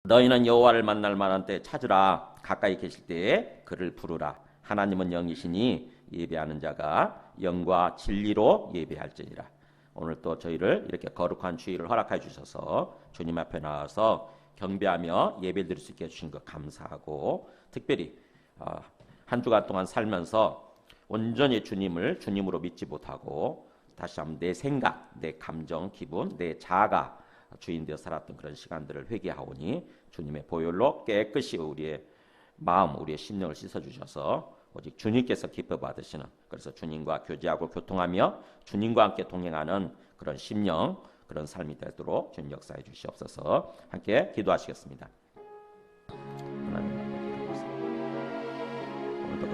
너희는 여호와를 만날 만한 때 찾으라. 가까이 계실 때에 그를 부르라. 하나님은 영이시니 예배하는 자가 영과 진리로 예배할지니라. 오늘 또 저희를 이렇게 거룩한 주일을 허락해 주셔서 주님 앞에 나와서 경배하며 예배 드릴 수 있게 해주신 것 감사하고, 특별히 한 주간 동안 살면서 온전히 주님을 주님으로 믿지 못하고 다시 한번 내 생각, 내 감정, 기분, 내 자아가 주인 되어 살았던 그런 시간들을 회개하오니 주님의 보혈로 깨끗이 우리의 마음, 우리의 심령을 씻어주셔서 오직 주님께서 기뻐 받으시는, 그래서 주님과 교제하고 교통하며 주님과 함께 동행하는 그런 심령, 그런 삶이 되도록 주님 역사해 주시옵소서. 함께 기도하시겠습니다. 하나님, 오늘도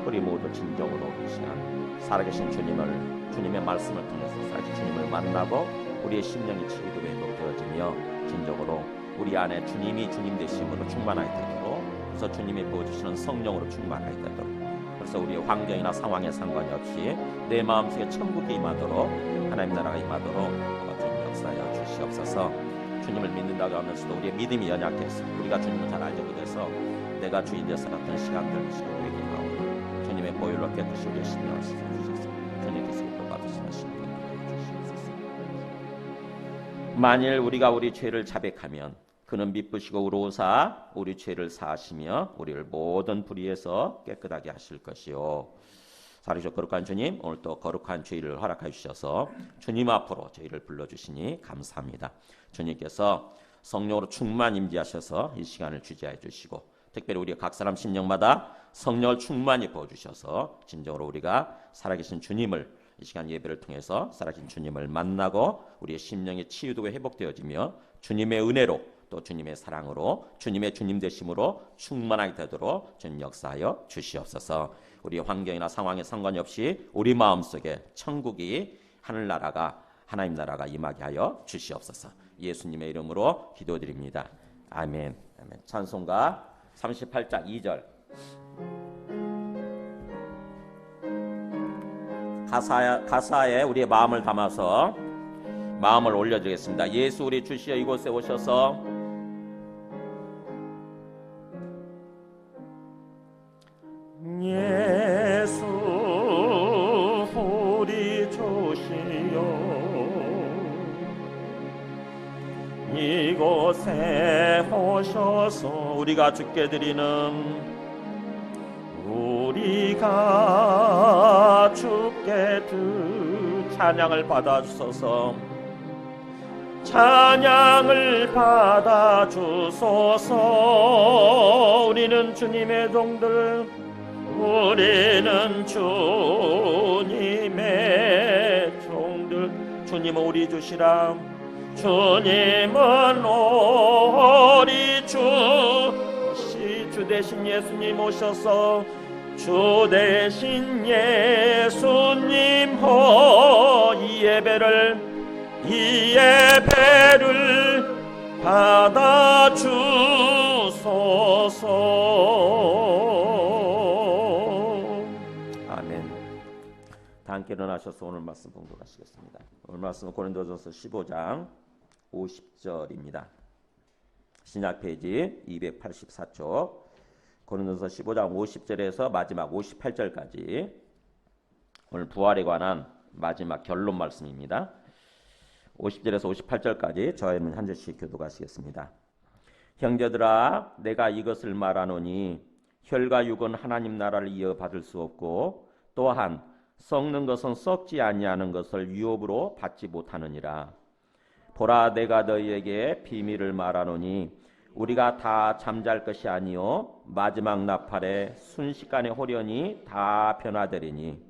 우리 모두 진정으로 이 시간 살아계신 주님의 말씀을 통해서 살아계신 주님을 만나고 우리의 심령이 치유되고 회복되어지며 진정으로 우리 안에 주님이 주님 되심으로 충만하게 되도록, 그래서 주님이 부어주시는 성령으로 충만하게 되도록, 그래서 우리의 환경이나 상황에 상관이 없이 내 마음속에 천국이 임하도록, 하나님 나라가 임하도록 주님 역사하여 주시옵소서. 주님을 믿는다고 하면서도 우리의 믿음이 연약해서 우리가 주님을 잘 알지 못해서 내가 주인 되어 살았던 시간들을 회개하오니 주님의 보혈로 깨끗이 우리의 심령을 씻어주셔서 주님께서 기뻐 받으시는 심령을 주시옵소서. 만일 우리가 우리 죄를 자백하면 그는 미쁘시고 의로우사 우리 죄를 사하시며 우리를 모든 불의에서 깨끗하게 하실 것이요. 살아계신 거룩한 주님, 오늘 또 거룩한 주일을 허락해 주셔서 주님 앞으로 저희를 불러주시니 감사합니다. 주님께서 성령으로 충만 임재하셔서 이 시간을 주재해 주시고, 특별히 우리 각 사람 심령마다 성령을 충만히 부어주셔서 진정으로 우리가 살아계신 주님을, 이 시간 예배를 통해서 살아계신 주님을 만나고 우리의 심령이 치유되고 회복되어지며 주님의 은혜로 또 주님의 사랑으로 주님의 주님 되심으로 충만하게 되도록 주님 역사하여 주시옵소서. 우리의 환경이나 상황에 상관이 없이 우리 마음속에 천국이, 하늘나라가, 하나님 나라가 임하게 하여 주시옵소서. 예수님의 이름으로 기도드립니다. 아멘. 아멘. 찬송가 38장 2절 가사에 우리의 마음을 담아서 마음을 올려드리겠습니다. 예수 우리 주시여 이곳에 오셔서 예수 우리 주시여 이곳에 오셔서 우리가 주께 드리는 찬양을 받아주소서. 찬양을 받아주소서. 우리는 주님의 종들, 우리는 주님의 종들. 주님은 우리 주시라. 주님은 우리 주 대신 예수님 오셔서 주 대신 예수님 이 예배를 받아 주소서. 아멘. 다 함께 일어나셔서 오늘 말씀 봉독하시겠습니다. 오늘 말씀은 고린도전서 15장 50절입니다. 신약 페이지 284쪽 고린도전서 15장 50절에서 마지막 58절까지 오늘 부활에 관한 마지막 결론 말씀입니다. 50절에서 58절까지 저희는 한 절씩 교독하시겠습니다. 형제들아, 내가 이것을 말하노니 혈과 육은 하나님 나라를 이어받을 수 없고 또한 썩는 것은 썩지 아니하는 것을 유업으로 받지 못하느니라. 보라, 내가 너희에게 비밀을 말하노니 우리가 다 잠잘 것이 아니요 마지막 나팔에 순식간에 호련히 다 변화되리니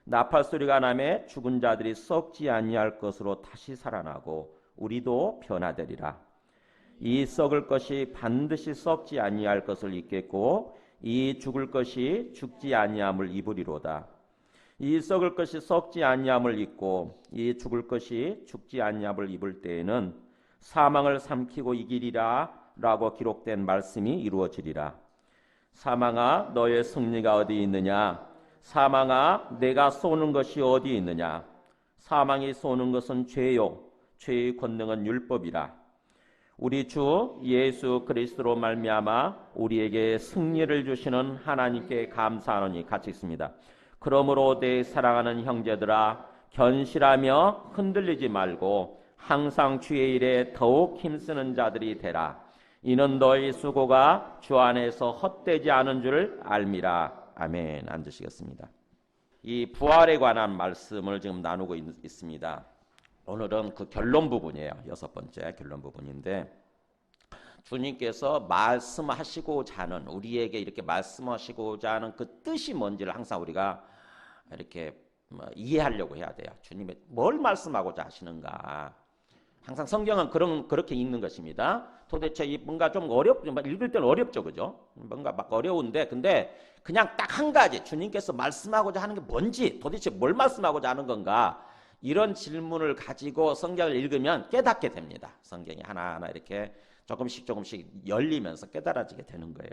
나팔 소리가 나매 죽은 자들이 썩지 아니할 것으로 다시 살아나고 우리도 변화되리라. 이 썩을 것이 반드시 썩지 아니할 것을 입겠고 이 죽을 것이 죽지 아니함을 입으리로다. 이 썩을 것이 썩지 아니함을 입고 이 죽을 것이 죽지 아니함을 입을 때에는 사망을 삼키고 이기리라 라고 기록된 말씀이 이루어지리라. 사망아, 너의 승리가 어디 있느냐? 사망아, 내가 쏘는 것이 어디 있느냐? 사망이 쏘는 것은 죄요 죄의 권능은 율법이라. 우리 주 예수 그리스도로 말미암아 우리에게 승리를 주시는 하나님께 감사하노니. 같이 있습니다. 그러므로 내 사랑하는 형제들아, 견실하며 흔들리지 말고 항상 주의 일에 더욱 힘쓰는 자들이 되라. 이는 너희 수고가 주 안에서 헛되지 않은 줄 알미라. 아멘. 앉으시겠습니다. 이 부활에 관한 말씀을 지금 나누고 있습니다. 오늘은 그 결론 부분이에요. 6번째 결론 부분인데, 주님께서 말씀하시고자 하는, 우리에게 이렇게 말씀하시고자 하는 그 뜻이 뭔지를 항상 우리가 이렇게 이해하려고 해야 돼요. 주님이 뭘 말씀하고자 하시는가. 항상 성경은 그렇게 읽는 것입니다. 도대체 뭔가 좀 읽을 때는 어렵죠, 그죠? 뭔가 막 어려운데, 근데 그냥 딱 한 가지, 주님께서 말씀하고자 하는 게 뭔지, 도대체 뭘 말씀하고자 하는 건가, 이런 질문을 가지고 성경을 읽으면 깨닫게 됩니다. 성경이 하나하나 이렇게 조금씩 열리면서 깨달아지게 되는 거예요.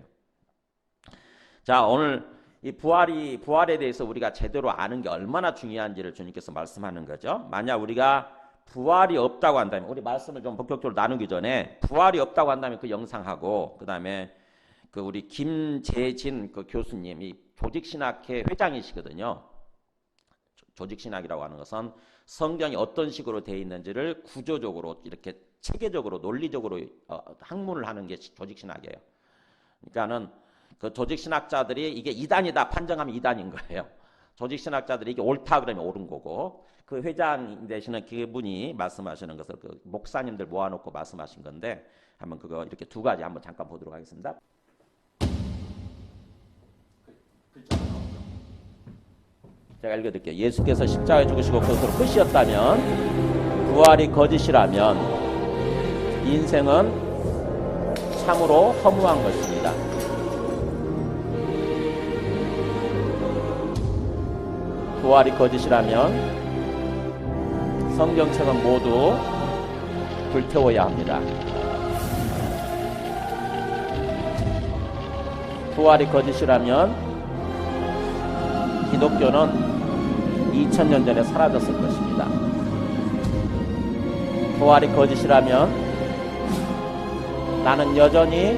자, 오늘 이 부활에 대해서 우리가 제대로 아는 게 얼마나 중요한지를 주님께서 말씀하는 거죠. 만약 우리가 부활이 없다고 한다면, 우리 말씀을 좀 본격적으로 나누기 전에 부활이 없다고 한다면 그 영상하고, 그 다음에 그 우리 김재진 그 교수님이 조직신학회 회장이시거든요. 조직신학이라고 하는 것은 성경이 어떤 식으로 되어 있는지를 구조적으로 이렇게 체계적으로 논리적으로 학문을 하는 게 조직신학이에요. 그러니까는 그 조직신학자들이 이게 이단이다 판정하면 이단인 거예요. 조직신학자들이 이게 옳다 그러면 옳은 거고, 그 회장 되시는 그분이 말씀하시는 것을 그 목사님들 모아놓고 말씀하신 건데, 한번 그거 이렇게 두 가지 한번 잠깐 보도록 하겠습니다. 제가 읽어드릴게요. 예수께서 십자가에 죽으시고 그것으로 끝이었다면, 부활이 거짓이라면 인생은 참으로 허무한 것입니다. 부활이 거짓이라면 성경책은 모두 불태워야 합니다. 부활이 거짓이라면 기독교는 2000년 전에 사라졌을 것입니다. 부활이 거짓이라면 나는 여전히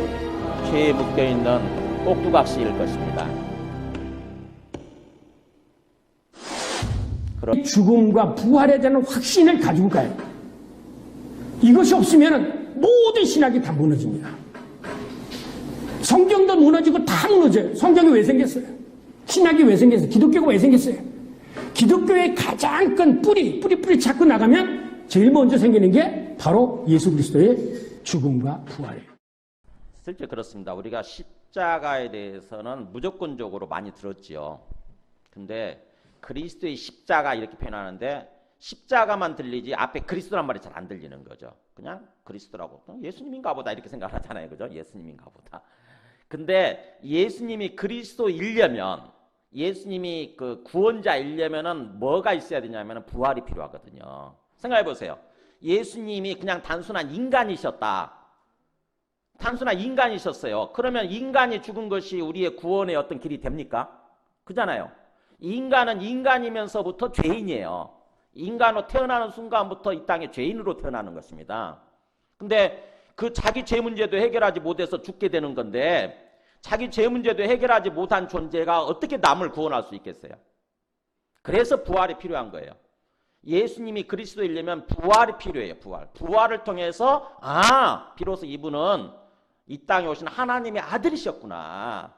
죄에 묶여있는 꼭두각시일 것입니다. 죽음과 부활에 대한 확신을 가지고 가요. 이것이 없으면 모든 신학이 다 무너집니다. 성경도 무너지고 다 무너져요. 성경이 왜 생겼어요? 신학이 왜 생겼어요? 기독교가 왜 생겼어요? 기독교의 가장 큰 뿌리 찾고 나가면 제일 먼저 생기는 게 바로 예수 그리스도의 죽음과 부활이에요. 실제 그렇습니다. 우리가 십자가에 대해서는 무조건적으로 많이 들었지요. 근데 그리스도의 십자가 이렇게 표현하는데, 십자가만 들리지 앞에 그리스도란 말이 잘 안 들리는 거죠. 그냥 그리스도라고, 예수님인가 보다 이렇게 생각하잖아요. 그죠? 예수님인가 보다. 근데 예수님이 그리스도이려면, 예수님이 그 구원자이려면은 뭐가 있어야 되냐면 부활이 필요하거든요. 생각해 보세요. 예수님이 그냥 단순한 인간이셨다. 단순한 인간이셨어요. 그러면 인간이 죽은 것이 우리의 구원의 어떤 길이 됩니까? 그잖아요. 인간은 인간이면서부터 죄인이에요. 인간으로 태어나는 순간부터 이 땅에 죄인으로 태어나는 것입니다. 근데 그 자기 죄 문제도 해결하지 못해서 죽게 되는 건데, 자기 죄 문제도 해결하지 못한 존재가 어떻게 남을 구원할 수 있겠어요? 그래서 부활이 필요한 거예요. 예수님이 그리스도이려면 부활이 필요해요. 부활을 통해서 비로소 이분은 이 땅에 오신 하나님의 아들이셨구나.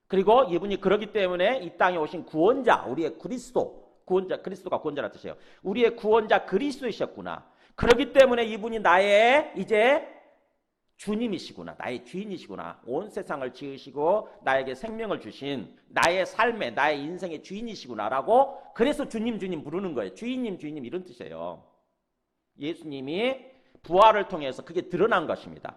그리고 이분이 그러기 때문에 이 땅에 오신 구원자, 우리의 그리스도가 구원자라는 뜻이에요. 우리의 구원자 그리스도이셨구나. 그렇기 때문에 이분이 나의 이제 주님이시구나, 나의 주인이시구나. 온 세상을 지으시고 나에게 생명을 주신 나의 삶의, 나의 인생의 주인이시구나라고, 그래서 주님 부르는 거예요. 주인님 이런 뜻이에요. 예수님이 부활을 통해서 그게 드러난 것입니다.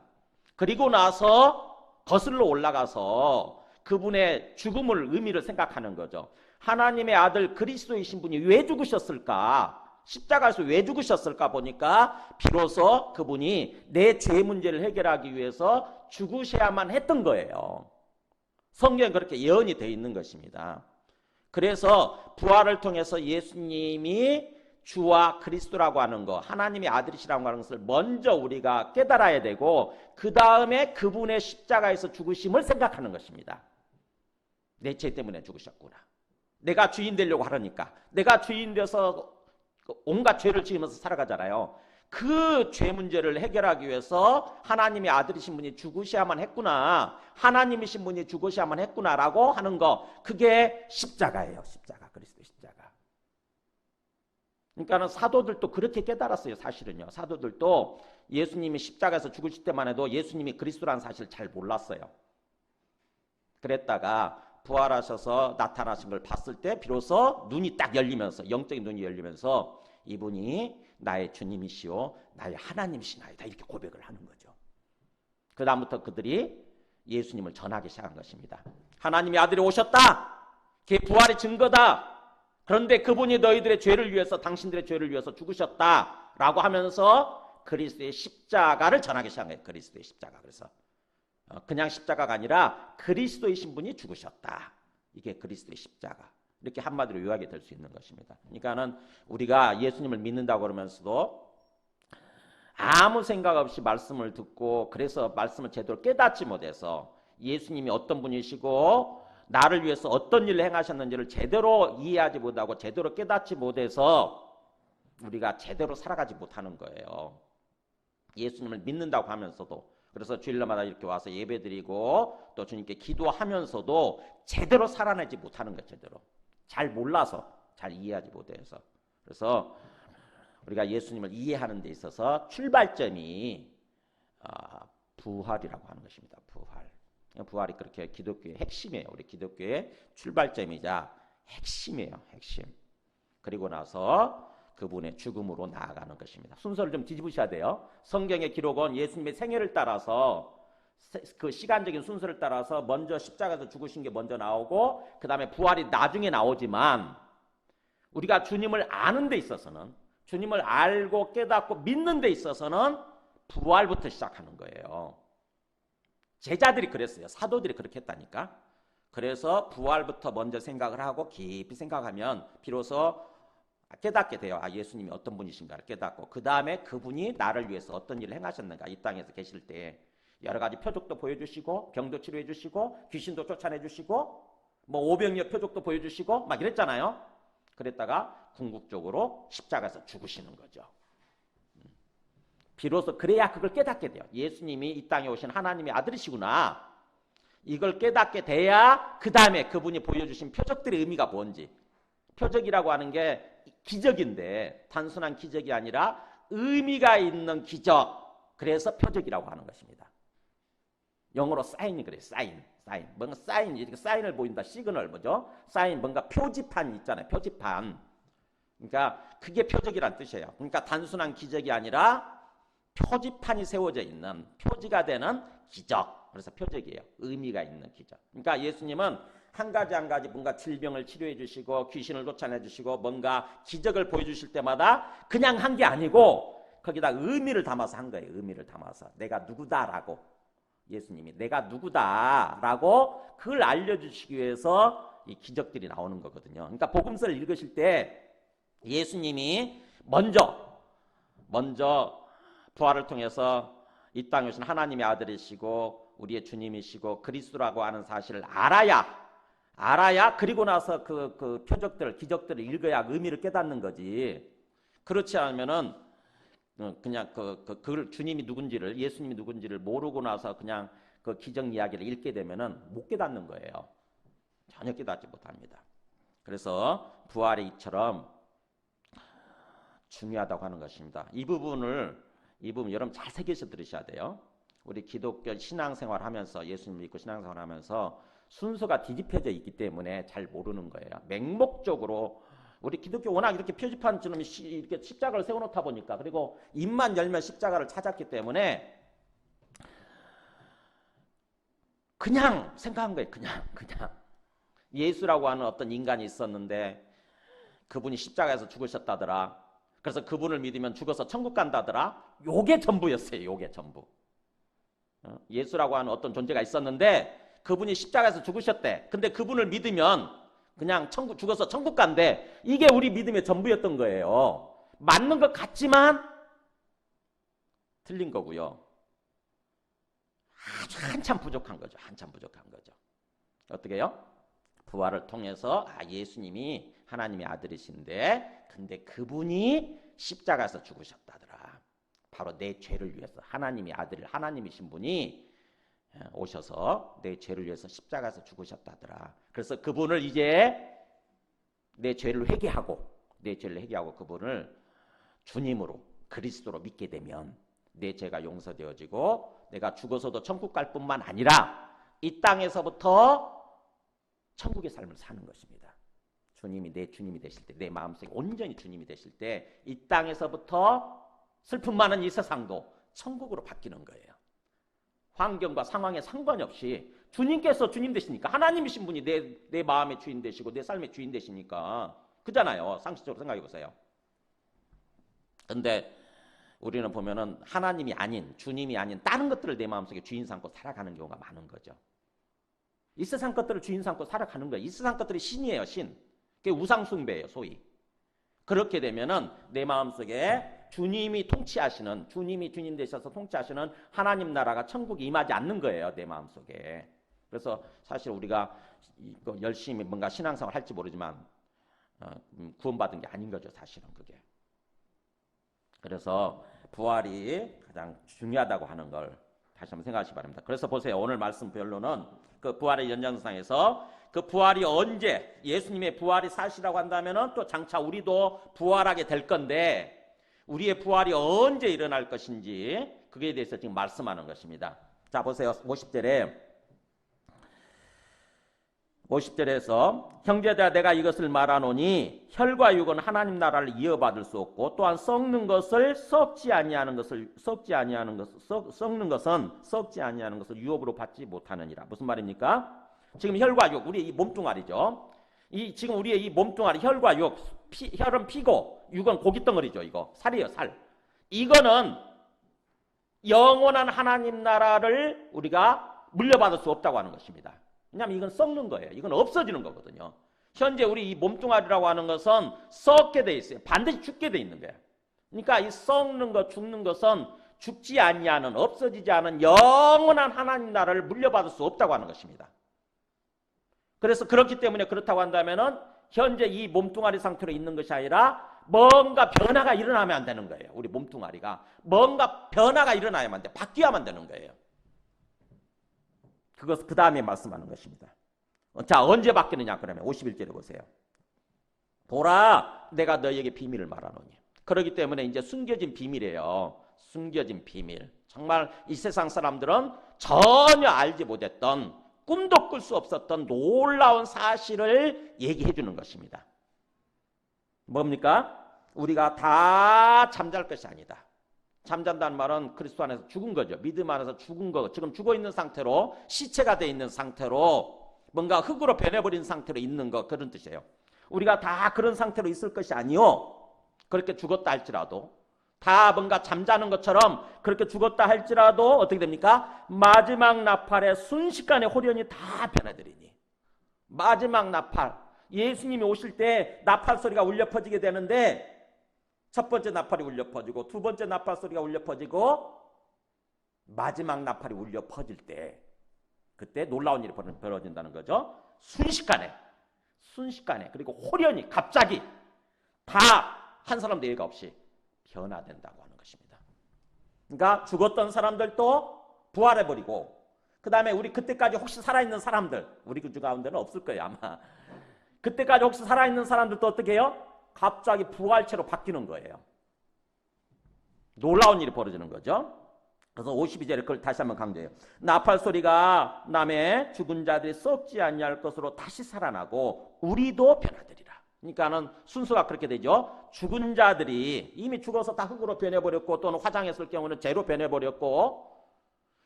그리고 나서 거슬러 올라가서 그분의 죽음을 의미를 생각하는 거죠. 하나님의 아들 그리스도이신 분이 왜 죽으셨을까? 십자가에서 왜 죽으셨을까 보니까 비로소 그분이 내 죄 문제를 해결하기 위해서 죽으셔야만 했던 거예요. 성경에 그렇게 예언이 되어 있는 것입니다. 그래서 부활을 통해서 예수님이 주와 그리스도라고 하는 거, 하나님의 아들이시라고 하는 것을 먼저 우리가 깨달아야 되고 그 다음에 그분의 십자가에서 죽으심을 생각하는 것입니다. 내 죄 때문에 죽으셨구나. 내가 주인 되려고 하려니까. 내가 주인 돼서 온갖 죄를 지으면서 살아가잖아요. 그 죄 문제를 해결하기 위해서 하나님의 아들이신 분이 죽으셔야만 했구나. 하나님이신 분이 죽으셔야만 했구나라고 하는 거. 그게 십자가예요. 십자가. 그리스도 십자가. 그러니까는 사도들도 그렇게 깨달았어요. 사실은요. 사도들도 예수님이 십자가에서 죽으실 때만 해도 예수님이 그리스도라는 사실을 잘 몰랐어요. 그랬다가 부활하셔서 나타나신 걸 봤을 때 비로소 눈이 딱 열리면서, 영적인 눈이 열리면서 이분이 나의 주님이시오 나의 하나님이시나이다 이렇게 고백을 하는 거죠. 그 다음부터 그들이 예수님을 전하기 시작한 것입니다. 하나님의 아들이 오셨다. 그게 부활의 증거다. 그런데 그분이 너희들의 죄를 위해서, 당신들의 죄를 위해서 죽으셨다라고 하면서 그리스도의 십자가를 전하기 시작한 거예요. 그리스도의 십자가. 그래서 그냥 십자가가 아니라 그리스도이신 분이 죽으셨다. 이게 그리스도의 십자가. 이렇게 한마디로 요약이 될 수 있는 것입니다. 그러니까는 우리가 예수님을 믿는다고 그러면서도 아무 생각 없이 말씀을 듣고 그래서 말씀을 제대로 깨닫지 못해서 예수님이 어떤 분이시고 나를 위해서 어떤 일을 행하셨는지를 제대로 이해하지 못하고 제대로 깨닫지 못해서 우리가 제대로 살아가지 못하는 거예요. 예수님을 믿는다고 하면서도. 그래서 주일마다 이렇게 와서 예배드리고 또 주님께 기도하면서도 제대로 살아내지 못하는 거예요. 제대로. 잘 몰라서, 잘 이해하지 못해서. 그래서 우리가 예수님을 이해하는 데 있어서 출발점이 부활이라고 하는 것입니다. 부활. 부활이 그렇게 기독교의 핵심이에요. 우리 기독교의 출발점이자 핵심이에요. 핵심. 그리고 나서 그분의 죽음으로 나아가는 것입니다. 순서를 좀 뒤집으셔야 돼요. 성경의 기록은 예수님의 생애를 따라서 그 시간적인 순서를 따라서 먼저 십자가에서 죽으신 게 먼저 나오고 그 다음에 부활이 나중에 나오지만 우리가 주님을 아는 데 있어서는, 주님을 알고 깨닫고 믿는 데 있어서는 부활부터 시작하는 거예요. 제자들이 그랬어요. 사도들이 그렇게 했다니까. 그래서 부활부터 먼저 생각을 하고 깊이 생각하면 비로소 깨닫게 돼요. 예수님이 어떤 분이신가를 깨닫고 그 다음에 그분이 나를 위해서 어떤 일을 행하셨는가. 이 땅에서 계실 때 여러 가지 표적도 보여주시고 병도 치료해 주시고 귀신도 쫓아내 주시고 뭐 오병이어 표적도 보여주시고 막 이랬잖아요. 그랬다가 궁극적으로 십자가에서 죽으시는 거죠. 비로소 그래야 그걸 깨닫게 돼요. 예수님이 이 땅에 오신 하나님의 아들이시구나. 이걸 깨닫게 돼야 그 다음에 그분이 보여주신 표적들의 의미가 뭔지. 표적이라고 하는 게 기적인데 단순한 기적이 아니라 의미가 있는 기적. 그래서 표적이라고 하는 것입니다. 영어로 사인이 그래요. 사인. 뭔가 사인, 이렇게 사인을 보인다. 시그널 뭐죠? 사인, 뭔가 표지판 있잖아요. 표지판. 그러니까 그게 표적이란 뜻이에요. 그러니까 단순한 기적이 아니라 표지판이 세워져 있는, 표지가 되는 기적. 그래서 표적이에요. 의미가 있는 기적. 그러니까 예수님은 한 가지 한 가지 뭔가 질병을 치료해 주시고 귀신을 쫓아내 주시고 뭔가 기적을 보여주실 때마다 그냥 한 게 아니고 거기다 의미를 담아서 한 거예요. 의미를 담아서. 내가 누구다라고. 예수님이 내가 누구다라고 그걸 알려주시기 위해서 이 기적들이 나오는 거거든요. 그러니까 복음서를 읽으실 때 예수님이 먼저 부활을 통해서 이 땅에 오신 하나님의 아들이시고 우리의 주님이시고 그리스도라고 하는 사실을 알아야 그리고 나서 그 표적들, 기적들을 읽어야 의미를 깨닫는 거지. 그렇지 않으면은 그냥 그 주님이 누군지를, 예수님이 누군지를 모르고 나서 그냥 그 기적 이야기를 읽게 되면은 못 깨닫는 거예요. 전혀 깨닫지 못합니다. 그래서 부활의 이처럼 중요하다고 하는 것입니다. 이 부분 여러분 잘 새겨서 들으셔야 돼요. 우리 기독교 신앙생활 하면서, 예수님 믿고 신앙생활 하면서 순서가 뒤집혀져 있기 때문에 잘 모르는 거예요. 맹목적으로 우리 기독교 워낙 이렇게 표지판처럼 이렇게 십자가를 세워놓다 보니까, 그리고 입만 열면 십자가를 찾았기 때문에 그냥 생각한 거예요. 그냥 예수라고 하는 어떤 인간이 있었는데 그분이 십자가에서 죽으셨다더라. 그래서 그분을 믿으면 죽어서 천국 간다더라. 요게 전부였어요. 요게 전부. 예수라고 하는 어떤 존재가 있었는데 그분이 십자가에서 죽으셨대. 근데 그분을 믿으면 그냥 죽어서 천국 간대. 이게 우리 믿음의 전부였던 거예요. 맞는 것 같지만 틀린 거고요. 아주 한참 부족한 거죠. 한참 부족한 거죠. 어떻게 해요? 부활을 통해서 예수님이 하나님의 아들이신데 근데 그분이 십자가에서 죽으셨다더라. 바로 내 죄를 위해서 하나님의 아들, 하나님이신 분이 오셔서 내 죄를 위해서 십자가에서 죽으셨다더라. 그래서 그분을 이제 내 죄를 회개하고 그분을 주님으로 그리스도로 믿게 되면 내 죄가 용서되어지고 내가 죽어서도 천국 갈 뿐만 아니라 이 땅에서부터 천국의 삶을 사는 것입니다. 주님이 내 주님이 되실 때, 내 마음속에 온전히 주님이 되실 때 이 땅에서부터 슬픔 많은 이 세상도 천국으로 바뀌는 거예요. 환경과 상황에 상관이 없이 주님께서 주님 되시니까 하나님이신 분이 내 마음의 주인 되시고 내 삶의 주인 되시니까 그잖아요. 상식적으로 생각해 보세요. 근데 우리는 보면은 하나님이 아닌 주님이 아닌 다른 것들을 내 마음속에 주인 삼고 살아가는 경우가 많은 거죠. 이 세상 것들을 주인 삼고 살아가는 거예요. 이 세상 것들이 신이에요. 신. 그게 우상 숭배예요. 소위. 그렇게 되면은 내 마음속에 주님이 통치하시는 주님이 주님 되셔서 통치하시는 하나님 나라가 천국에 임하지 않는 거예요. 내 마음속에. 그래서 사실 우리가 열심히 뭔가 신앙생활 할지 모르지만 구원받은 게 아닌 거죠. 사실은 그게. 그래서 부활이 가장 중요하다고 하는 걸 다시 한번 생각하시기 바랍니다. 그래서 보세요. 오늘 말씀 별로는 그 부활의 연장선상에서 그 부활이 언제 예수님의 부활이 사실이라고 한다면은 또 장차 우리도 부활하게 될 건데 우리의 부활이 언제 일어날 것인지 그에 대해서 지금 말씀하는 것입니다. 자 보세요. 50절에서 형제들아 내가 이것을 말하노니 혈과 육은 하나님 나라를 이어받을 수 없고 또한 썩는 것은 썩지 아니하는 것을 유업으로 받지 못하느니라. 무슨 말입니까? 지금 혈과 육, 우리의 이 몸뚱아리죠. 지금 우리의 이 몸뚱아리 혈과 육, 혈은 피고 육은 고깃덩어리죠. 이거 살이에요. 살. 이거는 영원한 하나님 나라를 우리가 물려받을 수 없다고 하는 것입니다. 왜냐하면 이건 썩는 거예요. 이건 없어지는 거거든요. 현재 우리 이 몸뚱아리라고 하는 것은 썩게 돼 있어요. 반드시 죽게 돼 있는 거예요. 그러니까 이 썩는 것, 죽는 것은 죽지 아니하는, 없어지지 않은 영원한 하나님 나라를 물려받을 수 없다고 하는 것입니다. 그래서 그렇기 때문에 그렇다고 한다면은 현재 이 몸뚱아리 상태로 있는 것이 아니라 뭔가 변화가 일어나면 안 되는 거예요. 우리 몸뚱아리가 뭔가 변화가 일어나야만 돼. 바뀌어야만 되는 거예요. 그것 그 다음에 말씀하는 것입니다. 자 언제 바뀌느냐 그러면 51절에 보세요. 보라 내가 너희에게 비밀을 말하노니. 그렇기 때문에 이제 숨겨진 비밀이에요. 숨겨진 비밀. 정말 이 세상 사람들은 전혀 알지 못했던 꿈도 꿀 수 없었던 놀라운 사실을 얘기해 주는 것입니다. 뭡니까? 우리가 다 잠잘 것이 아니다. 잠잔다는 말은 그리스도 안에서 죽은 거죠. 믿음 안에서 죽은 거. 지금 죽어있는 상태로 시체가 돼 있는 상태로 뭔가 흙으로 변해버린 상태로 있는 거 그런 뜻이에요. 우리가 다 그런 상태로 있을 것이 아니요. 그렇게 죽었다 할지라도 다 뭔가 잠자는 것처럼 그렇게 죽었다 할지라도 어떻게 됩니까? 마지막 나팔에 순식간에 홀연히 다 변해버리니. 마지막 나팔. 예수님이 오실 때 나팔 소리가 울려 퍼지게 되는데 첫 번째 나팔이 울려 퍼지고 두 번째 나팔 소리가 울려 퍼지고 마지막 나팔이 울려 퍼질 때 그때 놀라운 일이 벌어진다는 거죠. 순식간에 그리고 홀연히 갑자기 다 한 사람도 예가 없이 변화된다고 하는 것입니다. 그러니까 죽었던 사람들도 부활해버리고 그 다음에 우리 그때까지 혹시 살아있는 사람들 우리 그 가운데는 없을 거예요 아마. 그때까지 혹시 살아있는 사람들도 어떻게 해요? 갑자기 부활체로 바뀌는 거예요. 놀라운 일이 벌어지는 거죠. 그래서 52절에 그걸 다시 한번 강조해요. 나팔 소리가 남의 죽은 자들이 썩지 아니할 것으로 다시 살아나고 우리도 변화되리라. 그러니까는 순서가 그렇게 되죠. 죽은 자들이 이미 죽어서 다 흙으로 변해버렸고 또는 화장했을 경우는 재로 변해버렸고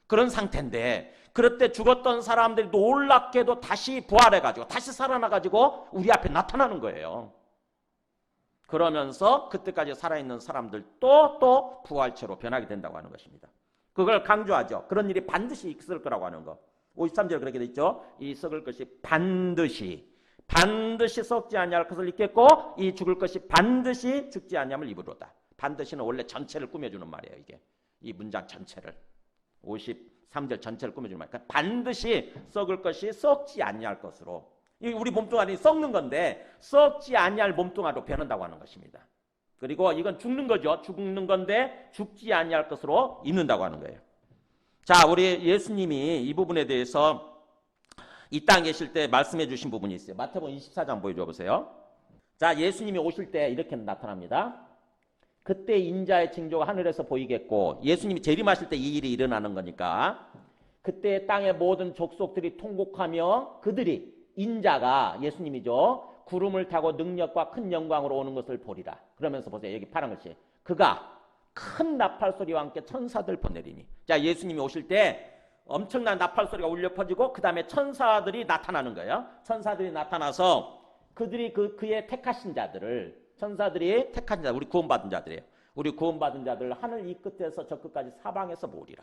그런 상태인데 그럴 때 죽었던 사람들이 놀랍게도 다시 부활해가지고 다시 살아나가지고 우리 앞에 나타나는 거예요. 그러면서 그때까지 살아있는 사람들도 또 부활체로 변하게 된다고 하는 것입니다. 그걸 강조하죠. 그런 일이 반드시 있을 거라고 하는 거. 53절 그렇게 돼 있죠. 이 썩을 것이 반드시 반드시 썩지 아니할 것을 입겠고 이 죽을 것이 반드시 죽지 아니함을 입으로다. 반드시는 원래 전체를 꾸며주는 말이에요. 이게 이 문장 전체를 53절 전체를 꾸며주는 말이니까 반드시 썩을 것이 썩지 아니할 것으로. 이 우리 몸뚱아리 썩는 건데 썩지 아니할 몸뚱아리로 변한다고 하는 것입니다. 그리고 이건 죽는 거죠. 죽는 건데 죽지 아니할 것으로 입는다고 하는 거예요. 자, 우리 예수님이 이 부분에 대해서 이 땅에 계실 때 말씀해 주신 부분이 있어요. 마태복음 24장 보여줘 보세요. 자, 예수님이 오실 때 이렇게 나타납니다. 그때 인자의 징조가 하늘에서 보이겠고, 예수님이 재림하실 때 이 일이 일어나는 거니까 그때 땅의 모든 족속들이 통곡하며 그들이 인자가 예수님이죠. 구름을 타고 능력과 큰 영광으로 오는 것을 보리라. 그러면서 보세요. 여기 파란 것이 그가 큰 나팔 소리와 함께 천사들 보내리니. 자, 예수님이 오실 때 엄청난 나팔 소리가 울려 퍼지고 그 다음에 천사들이 나타나는 거예요. 천사들이 나타나서 그들이 그의 택하신 자들을, 천사들이 택하신 자들, 우리 구원받은 자들이에요. 우리 구원받은 자들 하늘 이 끝에서 저 끝까지 사방에서 모으리라.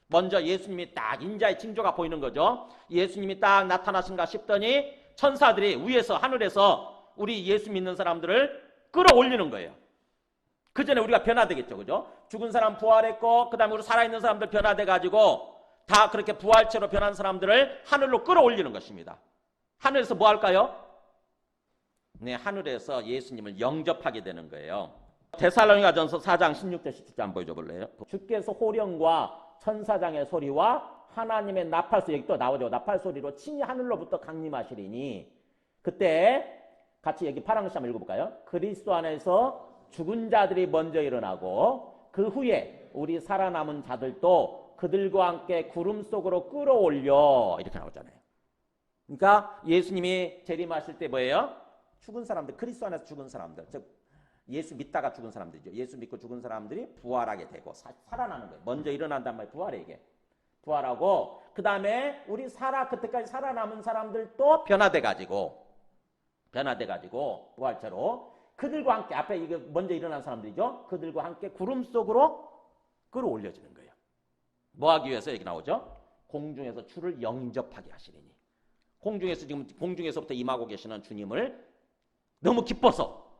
먼저 예수님이 딱 인자의 징조가 보이는 거죠. 예수님이 딱 나타나신가 싶더니 천사들이 위에서 하늘에서 우리 예수 믿는 사람들을 끌어올리는 거예요. 그 전에 우리가 변화되겠죠. 그죠? 죽은 사람 부활했고 그 다음에 우리 살아있는 사람들 변화돼가지고 다 그렇게 부활체로 변한 사람들을 하늘로 끌어올리는 것입니다. 하늘에서 뭐 할까요? 네, 하늘에서 예수님을 영접하게 되는 거예요. 데살로니가전서 4장 16절 17절 한번 보여줘 볼래요? 주께서 호령과 천사장의 소리와 하나님의 나팔 소리, 여기 또 나오죠. 나팔 소리로 친히 하늘로부터 강림하시리니. 그때 같이 여기 파란 글씨 한번 읽어볼까요? 그리스도 안에서 죽은 자들이 먼저 일어나고 그 후에 우리 살아남은 자들도 그들과 함께 구름 속으로 끌어올려, 이렇게 나오잖아요. 그러니까 예수님이 재림하실 때 뭐예요? 죽은 사람들, 그리스도 안에서 죽은 사람들, 즉 예수 믿다가 죽은 사람들이죠. 예수 믿고 죽은 사람들이 부활하게 되고 살아나는 거예요. 먼저 일어난단 말이에요. 부활해, 이게. 부활하고 그 다음에 우리 그때까지 살아남은 사람들도 변화돼가지고 부활체로 그들과 함께, 앞에 이게 먼저 일어난 사람들이죠. 그들과 함께 구름 속으로 끌어올려지는 거예요. 뭐 하기 위해서? 여기 나오죠. 공중에서 주를 영접하게 하시리니. 공중에서 지금 공중에서부터 임하고 계시는 주님을 너무 기뻐서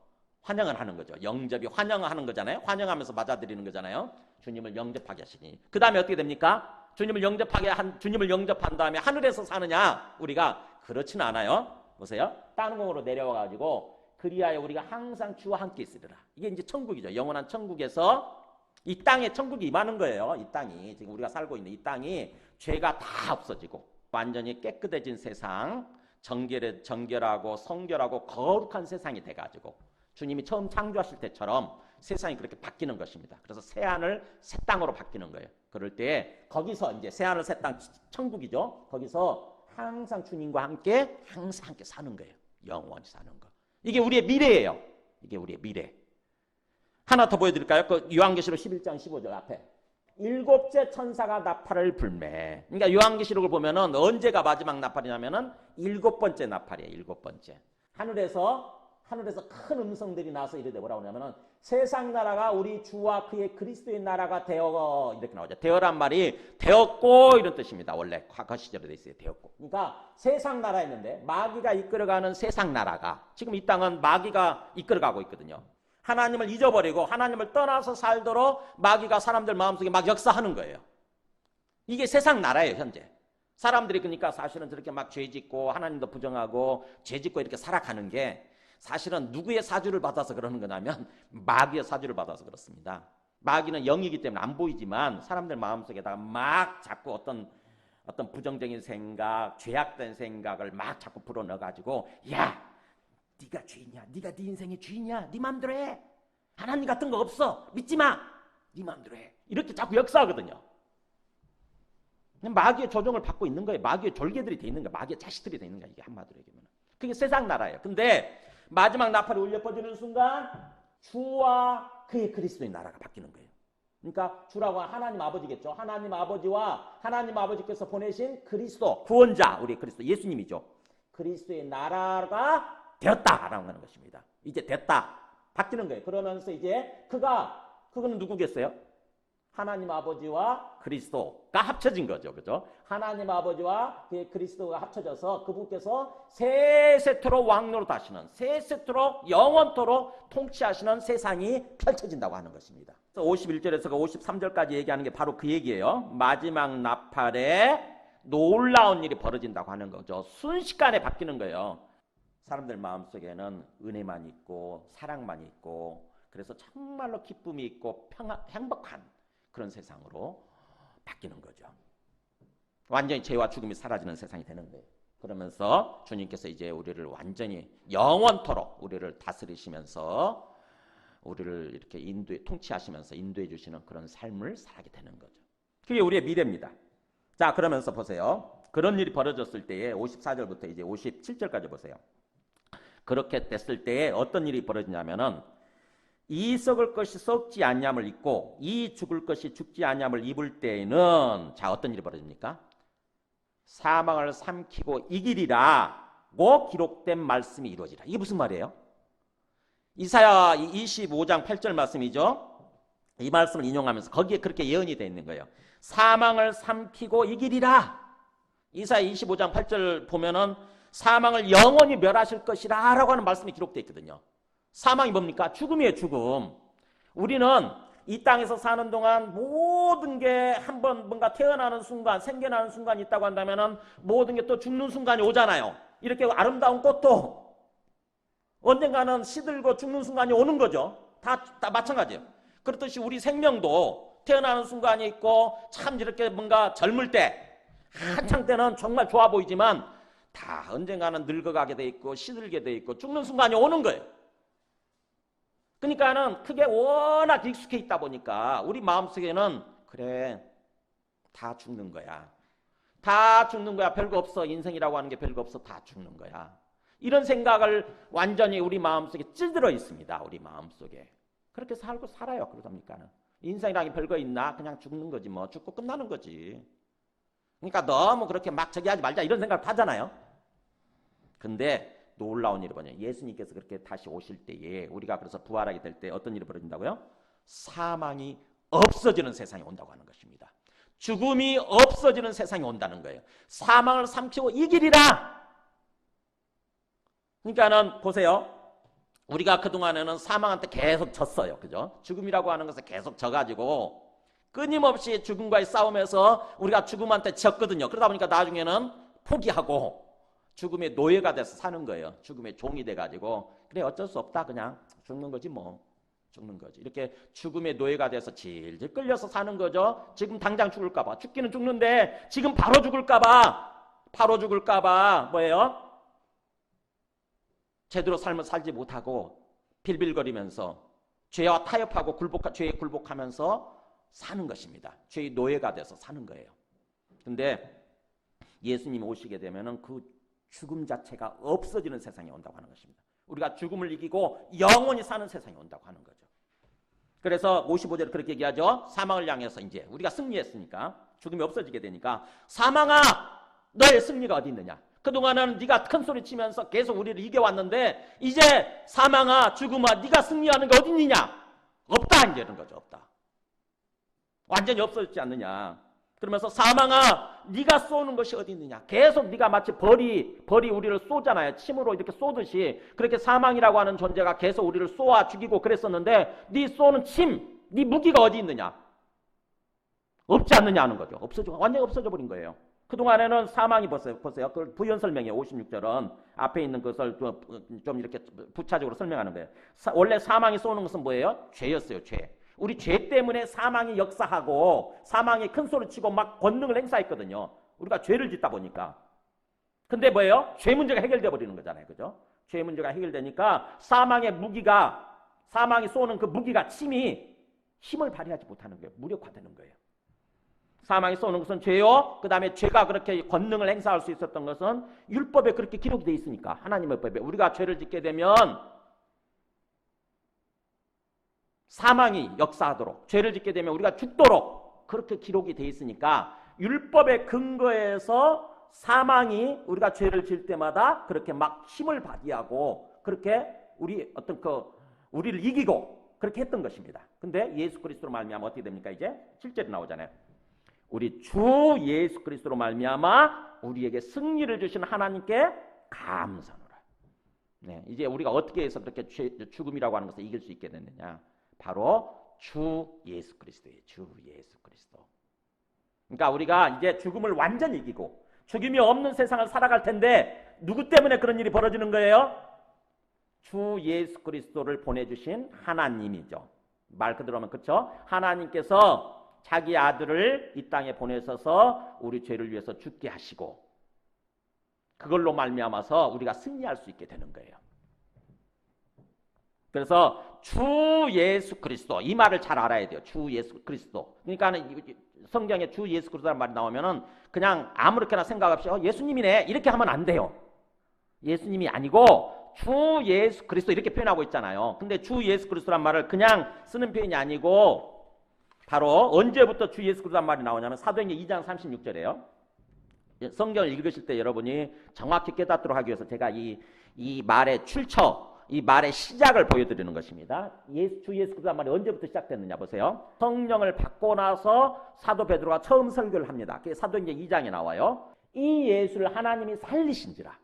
환영을 하는 거죠. 영접이 환영하는 거잖아요. 환영하면서 맞아들이는 거잖아요. 주님을 영접하게 하시니. 그 다음에 어떻게 됩니까? 주님을 영접한 다음에 하늘에서 사느냐? 우리가 그렇지는 않아요. 보세요. 땅 공으로 내려와가지고 그리하여 우리가 항상 주와 함께 있으리라. 이게 이제 천국이죠. 영원한 천국에서 이 땅에 천국이 임하는 거예요. 이 땅이, 지금 우리가 살고 있는 이 땅이 죄가 다 없어지고 완전히 깨끗해진 세상, 정결하고 성결하고 거룩한 세상이 돼가지고 주님이 처음 창조하실 때처럼 세상이 그렇게 바뀌는 것입니다. 그래서 새하늘 새 땅으로 바뀌는 거예요. 그럴 때 거기서 이제 새하늘 새 땅 천국이죠. 거기서 항상 주님과 함께 사는 거예요. 영원히 사는 거. 이게 우리의 미래예요. 이게 우리의 미래. 하나 더 보여드릴까요? 그 요한계시록 11장 15절 앞에 7째 천사가 나팔을 불매. 그러니까 요한계시록을 보면은 언제가 마지막 나팔이냐면은 7번째 나팔이에요. 7번째. 하늘에서 큰 음성들이 나서 이르되 뭐라고 하냐면은 세상 나라가 우리 주와 그의 그리스도의 나라가 되어, 이렇게 나오죠. 되어란 말이 되었고 이런 뜻입니다. 원래 과거 시절에 돼 있어요. 되었고. 그러니까 세상 나라였는데 마귀가 이끌어가는 세상 나라가, 지금 이 땅은 마귀가 이끌어가고 있거든요. 하나님을 잊어버리고 하나님을 떠나서 살도록 마귀가 사람들 마음속에 막 역사하는 거예요. 이게 세상 나라예요. 현재 사람들이. 그러니까 사실은 저렇게 막 죄짓고 하나님도 부정하고 죄짓고 이렇게 살아가는 게 사실은 누구의 사주를 받아서 그러는 거냐면 마귀의 사주를 받아서 그렇습니다. 마귀는 영이기 때문에 안 보이지만 사람들 마음속에다가 막 자꾸 어떤 부정적인 생각, 죄악된 생각을 막 자꾸 불어넣어가지고, 야, 네가 주인이야, 네가 네 인생의 주인이야, 네 마음대로 해, 하나님 같은 거 없어, 믿지 마, 네 마음대로 해, 이렇게 자꾸 역사하거든요. 마귀의 조종을 받고 있는 거예요. 마귀의 졸개들이 돼 있는 거예요. 마귀의 자식들이 돼 있는 거예요. 이게 한마디로 얘기하면. 그게 세상 나라예요. 근데 마지막 나팔이 울려 퍼지는 순간 주와 그의 그리스도의 나라가 바뀌는 거예요. 그러니까 주라고 하나님 아버지겠죠. 하나님 아버지와 하나님 아버지께서 보내신 그리스도, 구원자, 우리 그리스도 예수님이죠. 그리스도의 나라가 되었다라고 하는 것입니다. 이제 됐다, 바뀌는 거예요. 그러면서 이제 그거는 누구겠어요? 하나님 아버지와 그리스도가 합쳐진 거죠. 그죠? 하나님 아버지와 그리스도가 합쳐져서 그분께서 세세토록 왕노릇 하시는, 세세토록 영원토록 통치하시는 세상이 펼쳐진다고 하는 것입니다. 51절에서 53절까지 얘기하는 게 바로 그 얘기예요. 마지막 나팔에 놀라운 일이 벌어진다고 하는 거죠. 순식간에 바뀌는 거예요. 사람들 마음속에는 은혜만 있고 사랑만 있고 그래서 정말로 기쁨이 있고 행복한 그런 세상으로 바뀌는 거죠. 완전히 죄와 죽음이 사라지는 세상이 되는 거예요. 그러면서 주님께서 이제 우리를 완전히 영원토록 우리를 다스리시면서 우리를 이렇게 통치하시면서 인도해 주시는 그런 삶을 살게 되는 거죠. 그게 우리의 미래입니다. 자, 그러면서 보세요. 그런 일이 벌어졌을 때에 54절부터 이제 57절까지 보세요. 그렇게 됐을 때에 어떤 일이 벌어지냐면은 이 썩을 것이 썩지 않냐을 입고 이 죽을 것이 죽지 않냐을 입을 때에는 자 어떤 일이 벌어집니까? 사망을 삼키고 이기리라고 기록된 말씀이 이루어지라. 이게 무슨 말이에요? 이사야 25장 8절 말씀이죠. 이 말씀을 인용하면서 거기에 그렇게 예언이 되어 있는 거예요. 사망을 삼키고 이기리라. 이사야 25장 8절 보면은 사망을 영원히 멸하실 것이라 라고 하는 말씀이 기록되어 있거든요. 사망이 뭡니까? 죽음이에요. 죽음. 우리는 이 땅에서 사는 동안 모든 게 한번 뭔가 태어나는 순간, 생겨나는 순간이 있다고 한다면은 모든 게 또 죽는 순간이 오잖아요. 이렇게 아름다운 꽃도 언젠가는 시들고 죽는 순간이 오는 거죠. 다 마찬가지예요. 그렇듯이 우리 생명도 태어나는 순간이 있고 참 이렇게 뭔가 젊을 때 한창 때는 정말 좋아 보이지만 다 언젠가는 늙어가게 돼 있고 시들게 돼 있고 죽는 순간이 오는 거예요. 그러니까는 그게 워낙 익숙해 있다 보니까 우리 마음속에는 그래 다 죽는 거야. 다 죽는 거야. 별거 없어. 인생이라고 하는 게 별거 없어. 다 죽는 거야. 이런 생각을 완전히 우리 마음속에 찌들어 있습니다. 우리 마음속에. 그렇게 살고 살아요. 그러답니까는. 인생이라는 게 별거 있나? 그냥 죽는 거지 뭐. 죽고 끝나는 거지. 그러니까 너무 그렇게 막 저기 하지 말자 이런 생각을 하잖아요. 근데 놀라운 일이 뭐냐. 예수님께서 그렇게 다시 오실 때에 우리가 그래서 부활하게 될 때 어떤 일이 벌어진다고요? 사망이 없어지는 세상이 온다고 하는 것입니다. 죽음이 없어지는 세상이 온다는 거예요. 사망을 삼키고 이기리라. 그러니까는 보세요. 우리가 그동안에는 사망한테 계속 졌어요. 그죠? 죽음이라고 하는 것을 계속 져가지고 끊임없이 죽음과의 싸움에서 우리가 죽음한테 졌거든요. 그러다 보니까 나중에는 포기하고 죽음의 노예가 돼서 사는 거예요. 죽음의 종이 돼가지고 그래 어쩔 수 없다 그냥 죽는 거지 뭐. 죽는 거지. 이렇게 죽음의 노예가 돼서 질질 끌려서 사는 거죠. 지금 당장 죽을까 봐. 죽기는 죽는데 지금 바로 죽을까 봐 뭐예요? 제대로 삶을 살지 못하고 빌빌거리면서 죄와 타협하고 죄에 굴복하면서 사는 것입니다. 죄의 노예가 돼서 사는 거예요. 근데 예수님이 오시게 되면은 그 죽음 자체가 없어지는 세상이 온다고 하는 것입니다. 우리가 죽음을 이기고 영원히 사는 세상이 온다고 하는 거죠. 그래서 55절에 그렇게 얘기하죠. 사망을 향해서 이제 우리가 승리했으니까 죽음이 없어지게 되니까 사망아 너의 승리가 어디 있느냐. 그동안은 네가 큰 소리 치면서 계속 우리를 이겨왔는데 이제 사망아 죽음아 네가 승리하는 게 어디 있느냐. 없다 이제 이런 거죠. 없다. 완전히 없어졌지 않느냐. 그러면서 사망아 네가 쏘는 것이 어디 있느냐. 계속 네가 마치 벌이 우리를 쏘잖아요. 침으로 이렇게 쏘듯이 그렇게 사망이라고 하는 존재가 계속 우리를 쏘아 죽이고 그랬었는데 네 쏘는 침, 네 무기가 어디 있느냐. 없지 않느냐 하는 거죠. 완전히 없어져 버린 거예요. 그동안에는 사망이 보세요. 그 부연 설명이에요. 56절은 앞에 있는 것을 좀 이렇게 부차적으로 설명하는 거예요. 원래 사망이 쏘는 것은 뭐예요? 죄였어요. 죄. 우리 죄 때문에 사망이 역사하고 사망이 큰 소리 치고 막 권능을 행사했거든요. 우리가 죄를 짓다 보니까. 근데 뭐예요? 죄 문제가 해결돼 버리는 거잖아요. 그죠? 죄 문제가 해결되니까 사망의 무기가 사망이 쏘는 그 무기가 침이 힘을 발휘하지 못하는 거예요. 무력화되는 거예요. 사망이 쏘는 것은 죄요. 그 다음에 죄가 그렇게 권능을 행사할 수 있었던 것은 율법에 그렇게 기록이 되어 있으니까 하나님의 법에 우리가 죄를 짓게 되면 사망이 역사하도록 죄를 짓게 되면 우리가 죽도록 그렇게 기록이 되어 있으니까 율법의 근거에서 사망이 우리가 죄를 지을 때마다 그렇게 막 힘을 발휘하고 그렇게 우리를 이기고 그렇게 했던 것입니다. 근데 예수 그리스도로 말미암아 어떻게 됩니까? 이제 7절이 나오잖아요. 우리 주 예수 그리스도로 말미암아 우리에게 승리를 주신 하나님께 감사하노라. 네, 이제 우리가 어떻게 해서 그렇게 죽음이라고 하는 것을 이길 수 있게 됐느냐? 바로 주 예수 그리스도예요. 주 예수 그리스도. 그러니까 우리가 이제 죽음을 완전히 이기고 죽음이 없는 세상을 살아갈 텐데 누구 때문에 그런 일이 벌어지는 거예요? 주 예수 그리스도를 보내주신 하나님이죠. 말 그대로 하면 그렇죠? 하나님께서 자기 아들을 이 땅에 보내셔서 우리 죄를 위해서 죽게 하시고 그걸로 말미암아서 우리가 승리할 수 있게 되는 거예요. 그래서 주 예수 그리스도 이 말을 잘 알아야 돼요. 주 예수 그리스도. 그러니까 성경에 주 예수 그리스도라는 말이 나오면은 그냥 아무렇게나 생각 없이 예수님이네 이렇게 하면 안 돼요. 예수님이 아니고 주 예수 그리스도 이렇게 표현하고 있잖아요. 근데 주 예수 그리스도란 말을 그냥 쓰는 표현이 아니고 바로 언제부터 주 예수 그리스도란 말이 나오냐면 사도행전 2장 36절이에요. 성경을 읽으실 때 여러분이 정확히 깨닫도록 하기 위해서 제가 이 말의 출처, 이 말의 시작을 보여드리는 것입니다. 주 예수 그리스도란 말이 언제부터 시작됐느냐 보세요. 성령을 받고 나서 사도 베드로가 처음 설교를 합니다. 그게 사도행전 2장에 나와요. 이 예수를 하나님이 살리신지라.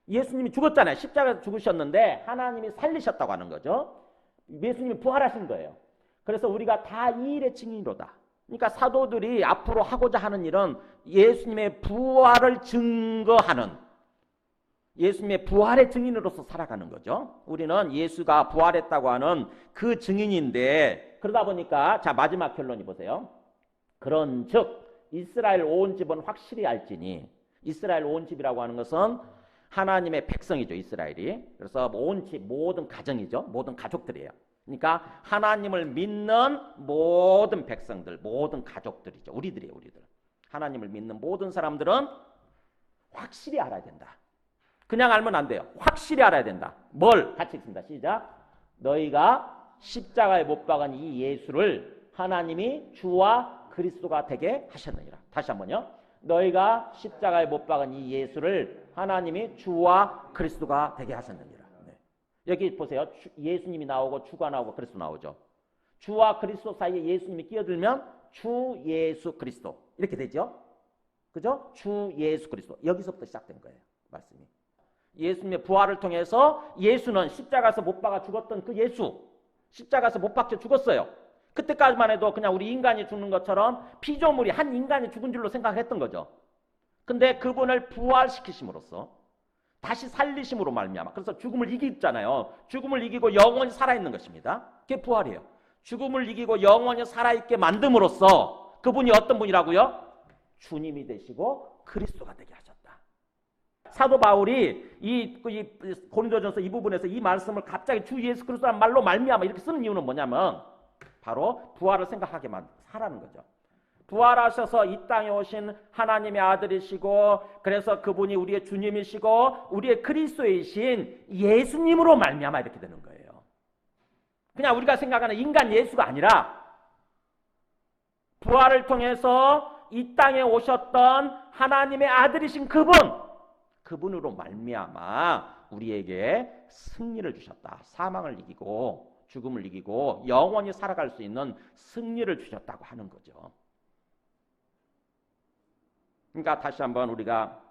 예수님이 죽었잖아요. 십자가에서 죽으셨는데 하나님이 살리셨다고 하는 거죠. 예수님이 부활하신 거예요. 그래서 우리가 다 이 일의 증인이로다. 그러니까 사도들이 앞으로 하고자 하는 일은 예수님의 부활을 증거하는 예수님의 부활의 증인으로서 살아가는 거죠. 우리는 예수가 부활했다고 하는 그 증인인데 그러다 보니까 자 마지막 결론이 보세요. 그런즉 이스라엘 온 집은 확실히 알지니 이스라엘 온 집이라고 하는 것은 하나님의 백성이죠. 이스라엘이. 그래서 온 집 모든 가정이죠. 모든 가족들이에요. 그러니까 하나님을 믿는 모든 백성들, 모든 가족들이죠. 우리들이에요. 우리들. 하나님을 믿는 모든 사람들은 확실히 알아야 된다. 그냥 알면 안 돼요. 확실히 알아야 된다. 뭘? 같이 읽습니다. 시작. 너희가 십자가에 못 박은 이 예수를 하나님이 주와 그리스도가 되게 하셨느니라. 다시 한번요. 너희가 십자가에 못 박은 이 예수를 하나님이 주와 그리스도가 되게 하셨느니라. 네. 여기 보세요. 예수님이 나오고 주가 나오고 그리스도 나오죠. 주와 그리스도 사이에 예수님이 끼어들면 주 예수 그리스도 이렇게 되죠. 그죠? 주 예수 그리스도. 여기서부터 시작된 거예요. 말씀이. 예수님의 부활을 통해서 예수는 십자가에서 못 박아 죽었던 그 예수. 십자가에서 못 박혀 죽었어요. 그때까지만 해도 그냥 우리 인간이 죽는 것처럼 피조물이 한 인간이 죽은 줄로 생각했던 거죠. 근데 그분을 부활시키심으로써 다시 살리심으로 말미암아. 그래서 죽음을 이기잖아요. 죽음을 이기고 영원히 살아있는 것입니다. 그게 부활이에요. 죽음을 이기고 영원히 살아있게 만듦으로써 그분이 어떤 분이라고요? 주님이 되시고 그리스도가 되게 하셨다. 사도 바울이 이 고린도전서 이 부분에서 이 말씀을 갑자기 주 예수 그리스도라는 말로 말미암아 이렇게 쓰는 이유는 뭐냐면 바로 부활을 생각하게 하라는 거죠. 부활하셔서 이 땅에 오신 하나님의 아들이시고 그래서 그분이 우리의 주님이시고 우리의 그리스도이신 예수님으로 말미암아 이렇게 되는 거예요. 그냥 우리가 생각하는 인간 예수가 아니라 부활을 통해서 이 땅에 오셨던 하나님의 아들이신 그분으로 말미암아 우리에게 승리를 주셨다. 사망을 이기고 죽음을 이기고 영원히 살아갈 수 있는 승리를 주셨다고 하는 거죠. 그러니까 다시 한번 우리가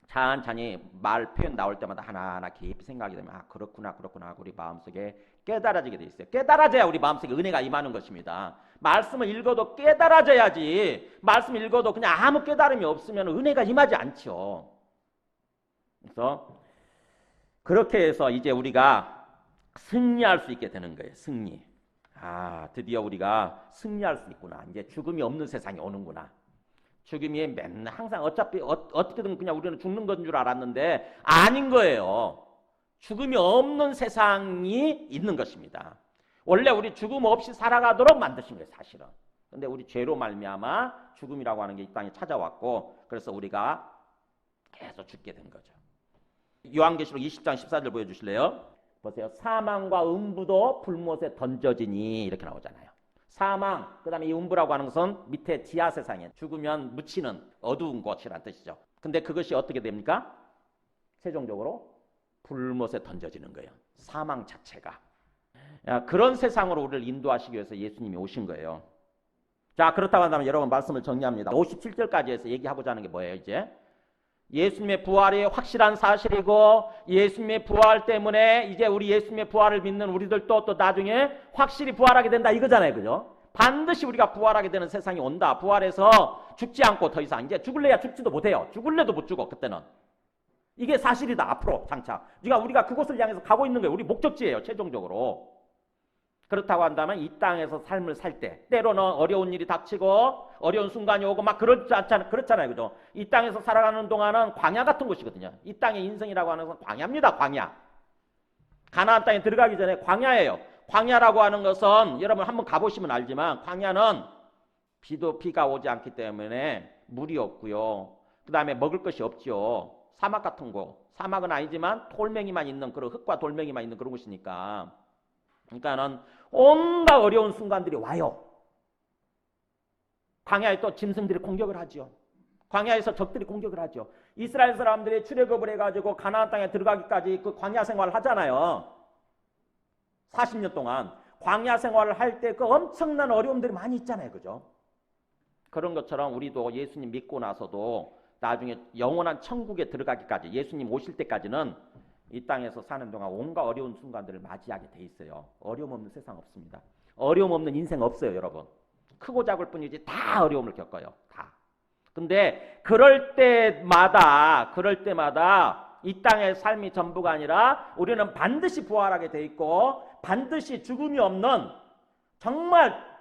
찬찬히 말 표현 나올 때마다 하나하나 깊이 생각이 되면 그렇구나 하고 우리 마음속에 깨달아지게 돼 있어요. 깨달아져야 우리 마음속에 은혜가 임하는 것입니다. 말씀을 읽어도 깨달아져야지 말씀 읽어도 그냥 아무 깨달음이 없으면 은혜가 임하지 않죠. 그래서 그렇게 해서 이제 우리가 승리할 수 있게 되는 거예요. 승리. 드디어 우리가 승리할 수 있구나. 이제 죽음이 없는 세상이 오는구나. 죽음이 맨날 항상 어차피 어떻게든 그냥 우리는 죽는 건 줄 알았는데 아닌 거예요. 죽음이 없는 세상이 있는 것입니다. 원래 우리 죽음 없이 살아가도록 만드신 거예요. 사실은. 근데 우리 죄로 말미암아 죽음이라고 하는 게 이 땅에 찾아왔고 그래서 우리가 계속 죽게 된 거죠. 요한계시록 20장 14절 보여주실래요? 보세요. 사망과 음부도 불못에 던져지니 이렇게 나오잖아요. 사망, 그 다음에 이 음부라고 하는 것은 밑에 지하 세상에 죽으면 묻히는 어두운 곳이란 뜻이죠. 근데 그것이 어떻게 됩니까? 최종적으로 불못에 던져지는 거예요. 사망 자체가. 그런 세상으로 우리를 인도하시기 위해서 예수님이 오신 거예요. 자, 그렇다고 한다면 여러분 말씀을 정리합니다. 57절까지 해서 얘기하고자 하는 게 뭐예요, 이제? 예수님의 부활이 확실한 사실이고 예수님의 부활 때문에 이제 우리 예수님의 부활을 믿는 우리들도 또 나중에 확실히 부활하게 된다 이거잖아요. 그죠? 반드시 우리가 부활하게 되는 세상이 온다. 부활해서 죽지 않고 더 이상 이제 죽을래야 죽지도 못해요. 죽을래도 못 죽어 그때는. 이게 사실이다 앞으로 장차. 그러니까 우리가 그곳을 향해서 가고 있는 거예요. 우리 목적지예요. 최종적으로. 그렇다고 한다면 이 땅에서 삶을 살 때 때로는 어려운 일이 닥치고 어려운 순간이 오고 막 그렇잖아요. 그죠? 이 땅에서 살아가는 동안은 광야 같은 곳이거든요. 이 땅의 인생이라고 하는 것은 광야입니다. 광야. 가나안 땅에 들어가기 전에 광야예요. 광야라고 하는 것은 여러분 한번 가보시면 알지만 광야는 비가 오지 않기 때문에 물이 없고요. 그 다음에 먹을 것이 없죠. 사막 같은 곳. 사막은 아니지만 돌멩이만 있는 그런 흙과 돌멩이만 있는 그런 곳이니까. 그러니까는 온갖 어려운 순간들이 와요. 광야에 또 짐승들이 공격을 하죠. 광야에서 적들이 공격을 하죠. 이스라엘 사람들이 출애굽을 해가지고 가나안 땅에 들어가기까지 그 광야 생활을 하잖아요. 40년 동안 광야 생활을 할 때 그 엄청난 어려움들이 많이 있잖아요. 그죠? 그런 것처럼 우리도 예수님 믿고 나서도 나중에 영원한 천국에 들어가기까지 예수님 오실 때까지는 이 땅에서 사는 동안 온갖 어려운 순간들을 맞이하게 돼 있어요. 어려움 없는 세상 없습니다. 어려움 없는 인생 없어요, 여러분. 크고 작을 뿐이지 다 어려움을 겪어요. 다. 근데 그럴 때마다 이 땅의 삶이 전부가 아니라 우리는 반드시 부활하게 돼 있고 반드시 죽음이 없는 정말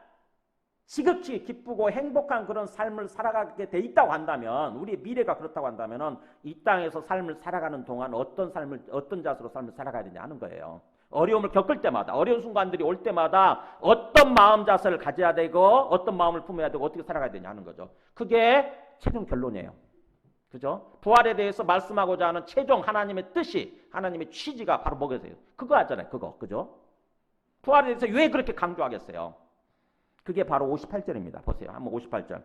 지극히 기쁘고 행복한 그런 삶을 살아가게 돼 있다고 한다면 우리의 미래가 그렇다고 한다면 이 땅에서 삶을 살아가는 동안 어떤 자세로 삶을 살아가야 되냐 하는 거예요. 어려움을 겪을 때마다 어려운 순간들이 올 때마다 어떤 마음 자세를 가져야 되고 어떤 마음을 품어야 되고 어떻게 살아가야 되냐 하는 거죠. 그게 최종 결론이에요. 그죠? 부활에 대해서 말씀하고자 하는 최종 하나님의 뜻이 하나님의 취지가 바로 뭐겠어요? 그거 하잖아요. 그거. 그죠? 부활에 대해서 왜 그렇게 강조하겠어요? 그게 바로 58절입니다. 보세요. 한번 58절.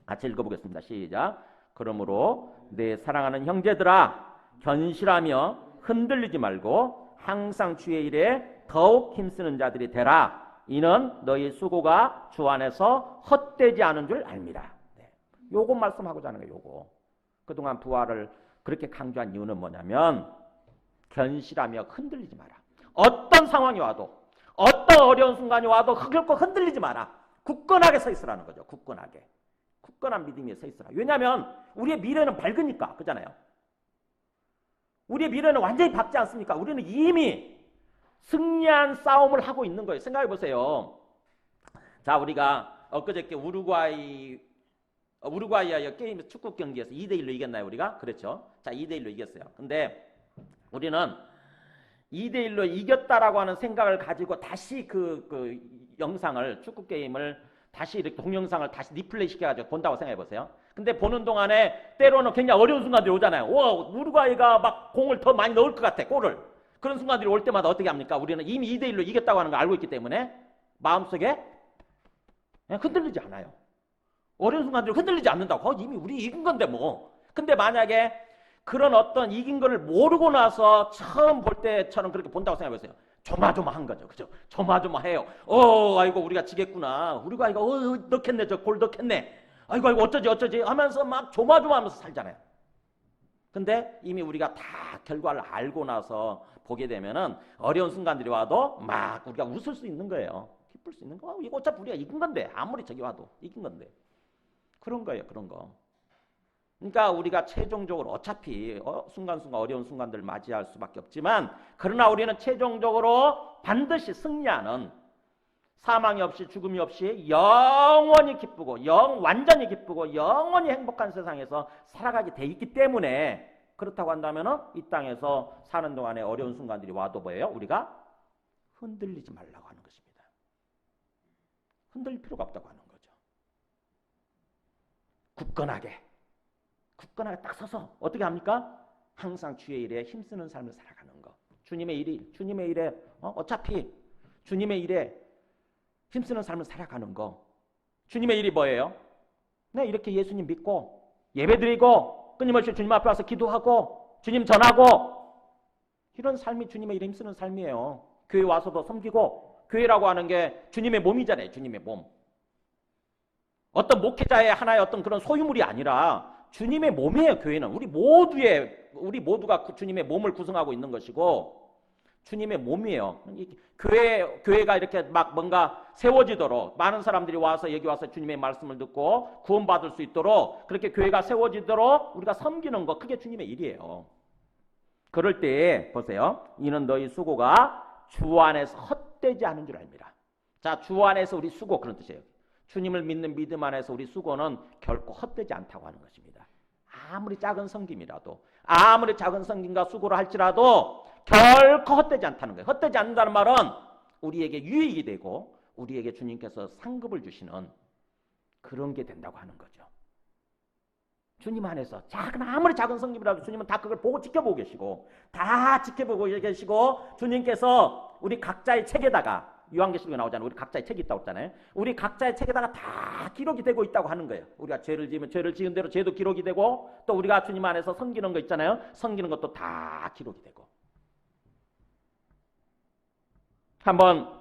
같이 읽어보겠습니다. 시작. 그러므로 내 사랑하는 형제들아 견실하며 흔들리지 말고 항상 주의 일에 더욱 힘쓰는 자들이 되라. 이는 너희 수고가 주 안에서 헛되지 않은 줄 압니다. 네. 요거 말씀하고자 하는 거예요. 요거. 그동안 부활을 그렇게 강조한 이유는 뭐냐면 견실하며 흔들리지 마라. 어떤 상황이 와도 어떤 어려운 순간이 와도 결코 흔들리지 마라. 굳건하게 서 있으라는 거죠. 굳건하게. 굳건한 믿음에 서 있으라. 왜냐하면 우리의 미래는 밝으니까. 그잖아요. 우리의 미래는 완전히 밝지 않습니까? 우리는 이미 승리한 싸움을 하고 있는 거예요. 생각해 보세요. 자, 우리가 엊그저께 우루과이와 게임 축구 경기에서 2대1로 이겼나요, 우리가? 그렇죠. 자, 2대1로 이겼어요. 근데 우리는 2대1로 이겼다라고 하는 생각을 가지고 다시 그 영상을, 축구 게임을 다시 이렇게 동영상을 다시 리플레이 시켜가지고 본다고 생각해 보세요. 근데 보는 동안에 때로는 굉장히 어려운 순간들이 오잖아요. 와, 우루과이가 막 공을 더 많이 넣을 것 같아, 골을. 그런 순간들이 올 때마다 어떻게 합니까? 우리는 이미 2대1로 이겼다고 하는 걸 알고 있기 때문에 마음속에 흔들리지 않아요. 어려운 순간들이 흔들리지 않는다고. 이미 우리 이긴 건데 뭐. 근데 만약에 그런 어떤 이긴 거를 모르고 나서 처음 볼 때처럼 그렇게 본다고 생각해보세요. 조마조마한 거죠. 그죠? 조마조마해요. 아이고 우리가 지겠구나. 우리가 이거 넣겠네. 저 골 넣겠네. 아이고 어쩌지 하면서 막 조마조마하면서 살잖아요. 근데 이미 우리가 다 결과를 알고 나서 보게 되면은 어려운 순간들이 와도 막 우리가 웃을 수 있는 거예요. 기쁠 수 있는 거. 이거 어차피 우리가 이긴 건데. 아무리 저기 와도 이긴 건데. 그런 거예요. 그런 거. 그러니까 우리가 최종적으로 어차피 순간순간 어려운 순간들을 맞이할 수밖에 없지만 그러나 우리는 최종적으로 반드시 승리하는 사망이 없이 죽음이 없이 영원히 기쁘고 완전히 기쁘고 영원히 행복한 세상에서 살아가게 돼 있기 때문에 그렇다고 한다면 이 땅에서 사는 동안에 어려운 순간들이 와도 뭐예요? 우리가 흔들리지 말라고 하는 것입니다. 흔들릴 필요가 없다고 하는 거죠. 굳건하게 딱 서서 어떻게 합니까? 항상 주의 일에 힘쓰는 삶을 살아가는 거. 주님의 일에 어차피 주님의 일에 힘쓰는 삶을 살아가는 거. 주님의 일이 뭐예요? 네, 이렇게 예수님 믿고 예배드리고 끊임없이 주님 앞에 와서 기도하고 주님 전하고 이런 삶이 주님의 일에 힘쓰는 삶이에요. 교회 와서도 섬기고, 교회라고 하는 게 주님의 몸이잖아요. 주님의 몸. 어떤 목회자의 하나의 어떤 그런 소유물이 아니라 주님의 몸이에요. 교회는 우리 모두가 그 주님의 몸을 구성하고 있는 것이고 주님의 몸이에요. 교회가 이렇게 막 뭔가 세워지도록, 많은 사람들이 와서 여기 와서 주님의 말씀을 듣고 구원받을 수 있도록, 그렇게 교회가 세워지도록 우리가 섬기는 거, 그게 주님의 일이에요. 그럴 때 보세요. 이는 너희 수고가 주 안에서 헛되지 않은 줄 압니다. 자, 주 안에서 우리 수고, 그런 뜻이에요. 주님을 믿는 믿음 안에서 우리 수고는 결코 헛되지 않다고 하는 것입니다. 아무리 작은 섬김이라도, 아무리 작은 섬김과 수고를 할지라도 결코 헛되지 않다는 거예요. 헛되지 않는다는 말은 우리에게 유익이 되고 우리에게 주님께서 상급을 주시는 그런 게 된다고 하는 거죠. 주님 안에서 아무리 작은 섬김이라도 주님은 다 그걸 보고 지켜보고 계시고, 다 지켜보고 계시고, 주님께서 우리 각자의 책에다가, 요한계시록에 나오잖아요. 우리 각자의 책이 있다고 했잖아요. 우리 각자의 책에다가 다 기록이 되고 있다고 하는 거예요. 우리가 죄를 지으면 죄를 지은 대로 죄도 기록이 되고, 또 우리가 주님 안에서 섬기는 거 있잖아요. 섬기는 것도 다 기록이 되고. 한번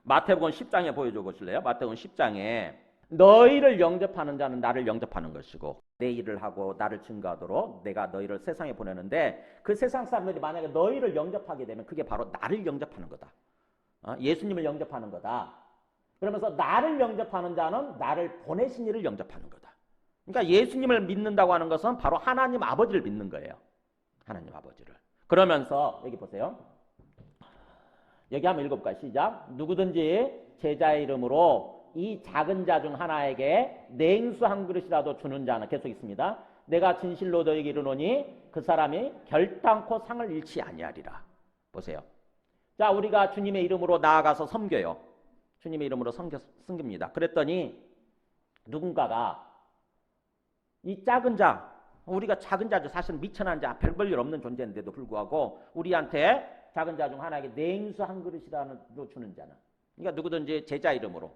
마태복음 10장에 보여줘 보실래요? 마태복음 10장에 너희를 영접하는 자는 나를 영접하는 것이고, 내 일을 하고 나를 증거하도록 내가 너희를 세상에 보내는데, 그 세상 사람들이 만약에 너희를 영접하게 되면 그게 바로 나를 영접하는 거다. 예수님을 영접하는 거다. 그러면서 나를 영접하는 자는 나를 보내신 이를 영접하는 거다. 그러니까 예수님을 믿는다고 하는 것은 바로 하나님 아버지를 믿는 거예요. 하나님 아버지를. 그러면서 여기 보세요. 여기 한번 읽어볼까요? 시작. 누구든지 제자의 이름으로 이 작은 자 중 하나에게 냉수 한 그릇이라도 주는 자는, 계속 있습니다. 내가 진실로 너에게 이르노니 그 사람이 결단코 상을 잃지 아니하리라. 보세요. 자, 우리가 주님의 이름으로 나아가서 섬겨요. 주님의 이름으로 섬깁니다. 그랬더니 누군가가 이 작은 자, 우리가 작은 자죠. 사실은 미천한 자, 별 볼 일 없는 존재인데도 불구하고 우리한테 작은 자 중 하나에게 냉수 한 그릇이라도 주는 자는, 그러니까 누구든지 제자 이름으로,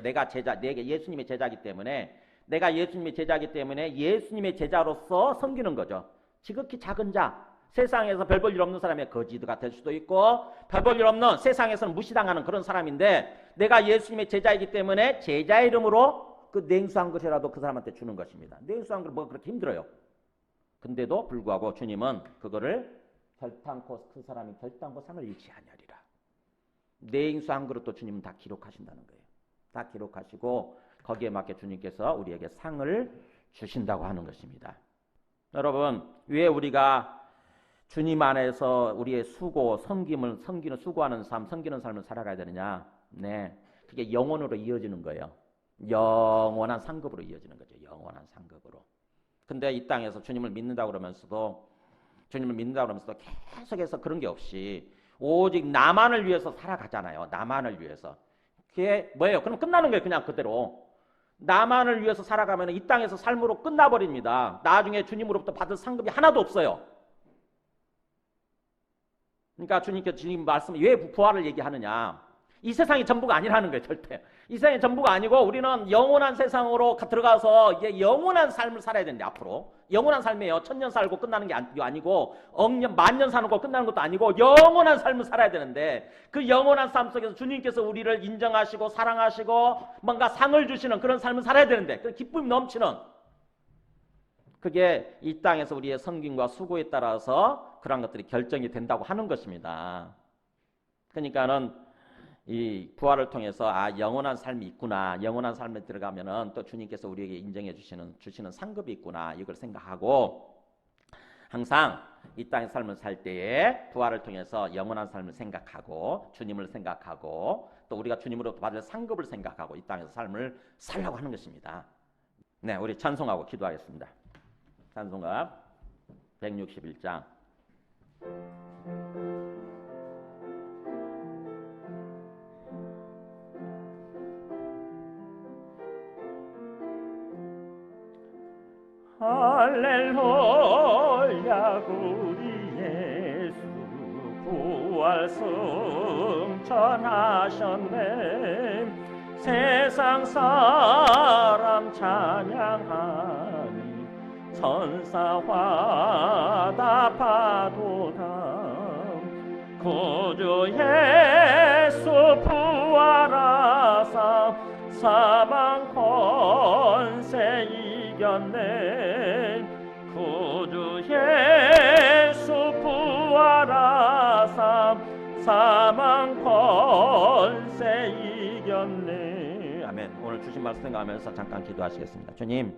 내가 제자, 내게 예수님의 제자이기 때문에, 내가 예수님의 제자이기 때문에 예수님의 제자로서 섬기는 거죠. 지극히 작은 자, 세상에서 별 볼 일 없는 사람의 거지가 될 수도 있고, 별 볼 일 없는, 세상에서는 무시당하는 그런 사람인데, 내가 예수님의 제자이기 때문에 제자의 이름으로 그 냉수 한 그릇이라도 그 사람한테 주는 것입니다. 냉수 한 그릇 뭐가 그렇게 힘들어요. 근데도 불구하고 주님은 그거를 그 사람이 결단코 상을 잃지 아니하리라. 냉수 한 그릇도 주님은 다 기록하신다는 거예요. 다 기록하시고 거기에 맞게 주님께서 우리에게 상을 주신다고 하는 것입니다. 여러분, 왜 우리가 주님 안에서 우리의 수고, 섬기는 수고하는 삶, 섬기는 삶을 살아가야 되느냐? 네, 그게 영원으로 이어지는 거예요. 영원한 상급으로 이어지는 거죠. 영원한 상급으로. 근데 이 땅에서 주님을 믿는다고 그러면서도 계속해서 그런 게 없이 오직 나만을 위해서 살아가잖아요. 나만을 위해서. 그게 뭐예요? 그럼 끝나는 거예요. 그냥 그대로. 나만을 위해서 살아가면 이 땅에서 삶으로 끝나버립니다. 나중에 주님으로부터 받을 상급이 하나도 없어요. 그러니까 주님께서 주님 말씀에 왜 부활을 얘기하느냐? 이 세상이 전부가 아니라는 거예요. 절대. 이 세상이 전부가 아니고 우리는 영원한 세상으로 들어가서 이제 영원한 삶을 살아야 되는데, 앞으로 영원한 삶이에요. 1000년 살고 끝나는 게 아니고, 억년 만년 사는 거 끝나는 것도 아니고, 영원한 삶을 살아야 되는데, 그 영원한 삶 속에서 주님께서 우리를 인정하시고 사랑하시고 뭔가 상을 주시는 그런 삶을 살아야 되는데, 그 기쁨이 넘치는, 그게 이 땅에서 우리의 섬김과 수고에 따라서 그런 것들이 결정이 된다고 하는 것입니다. 그러니까는 이 부활을 통해서 영원한 삶이 있구나, 영원한 삶에 들어가면은 또 주님께서 우리에게 인정해 주시는 상급이 있구나, 이걸 생각하고 항상 이 땅의 삶을 살 때에 부활을 통해서 영원한 삶을 생각하고 주님을 생각하고 또 우리가 주님으로부터 받을 상급을 생각하고 이 땅에서 삶을 살라고 하는 것입니다. 네, 우리 찬송하고 기도하겠습니다. 찬송가 161장. 할렐루야, 우리 예수 부활 승천하셨네. 세상 사람 찬양하니 천사 화답하도다. 구주 예수 부활하사 사망 권세 이겼네. 구주 예수 부활하사 사망 권세 이겼네. 아멘. 오늘 주신 말씀 생각하면서 잠깐 기도하시겠습니다. 주님,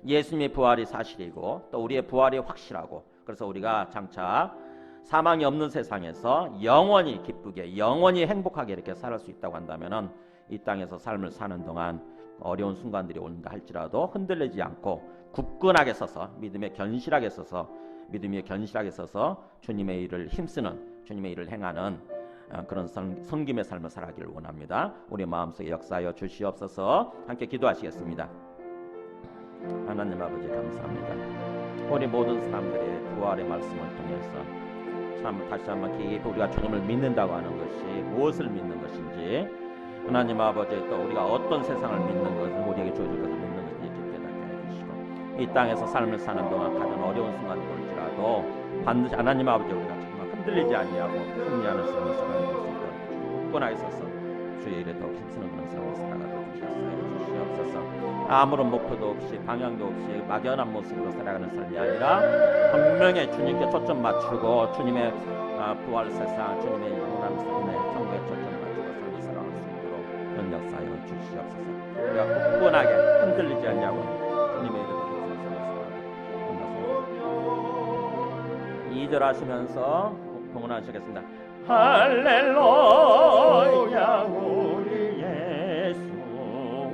예수님의 부활이 사실이고 또 우리의 부활이 확실하고, 그래서 우리가 장차 사망이 없는 세상에서 영원히 기쁘게 영원히 행복하게 이렇게 살 수 있다고 한다면은 이 땅에서 삶을 사는 동안 어려운 순간들이 온다 할지라도 흔들리지 않고 굳건하게 서서 믿음에 견실하게 서서 주님의 일을 힘쓰는, 주님의 일을 행하는 그런 섬김의 삶을 살아가기를 원합니다. 우리 마음속에 역사하여 주시옵소서. 함께 기도하시겠습니다. 하나님 아버지 감사합니다. 우리 모든 사람들의 부활의 말씀을 통해서 참 다시 한번 깊이 우리가 주님을 믿는다고 하는 것이 무엇을 믿는 것인지, 하나님 아버지 또 우리가 어떤 세상을 믿는 것을, 우리에게 주어질 것을 믿는 것인지 깨닫게 해주시고, 이 땅에서 삶을 사는 동안 가장 어려운 순간이 올지라도 반드시 하나님 아버지 우리가 정말 흔들리지 아니하고 승리하는 삶을 살아갈 수 있도록 굳건하게 서서 주의 일에 더욱 힘쓰는 그런 삶을 살아가도록 주시옵소서. 아무런 목표도 없이 방향도 없이 막연한 모습으로 살아가는 삶이 아니라 분명히 주님께 초점 맞추고 주님의 부활 세상, 주님의 영원한 삶의 천국에 초점 맞추고 삶을 살아갈 수 있도록 그런 역사하여 주시옵소서. 우리가 굳건하게 흔들리지 않냐고 주님의 이름으로 기도하옵소서. 2절 하시면서 봉헌하시겠습니다. 할렐루야 우리 예수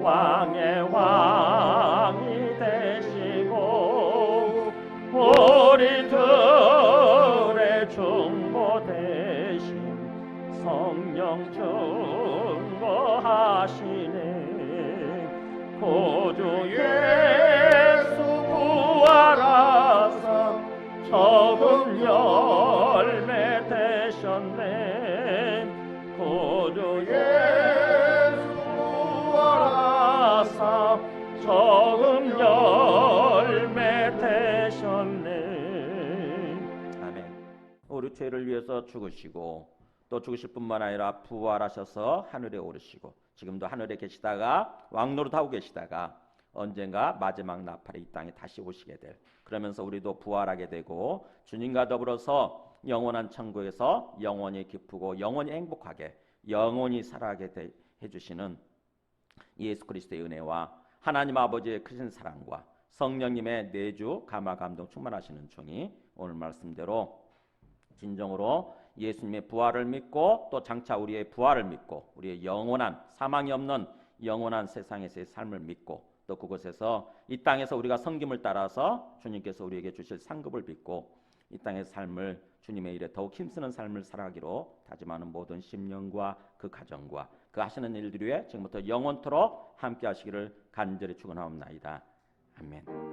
왕의 왕이 되시고 우리들의 중보 대신 성령 증거하시네. 구주 예수 부활하사 적은 열매 되셨네. 구주 예수 부활하사 적은 열매 되셨네. 아멘. 우리 죄를 위해서 죽으시고 또 죽으실 뿐만 아니라 부활하셔서 하늘에 오르시고 지금도 하늘에 계시다가 왕노릇하고 계시다가 언젠가 마지막 나팔에 이 땅에 다시 오시게 될, 그러면서 우리도 부활하게 되고 주님과 더불어서 영원한 천국에서 영원히 기쁘고 영원히 행복하게 영원히 살아가게 해주시는 예수 그리스도의 은혜와 하나님 아버지의 크신 사랑과 성령님의 내주 감화 감동 충만하시는 종이 오늘 말씀대로 진정으로 예수님의 부활을 믿고 또 장차 우리의 부활을 믿고 우리의 영원한 사망이 없는 영원한 세상에서의 삶을 믿고 또 그곳에서 이 땅에서 우리가 섬김을 따라서 주님께서 우리에게 주실 상급을 믿고 이 땅의 삶을 주님의 일에 더욱 힘쓰는 삶을 살아가기로 다짐하는 모든 심령과 그 가정과 그 하시는 일들 위해 지금부터 영원토록 함께 하시기를 간절히 축원하옵나이다. 아멘.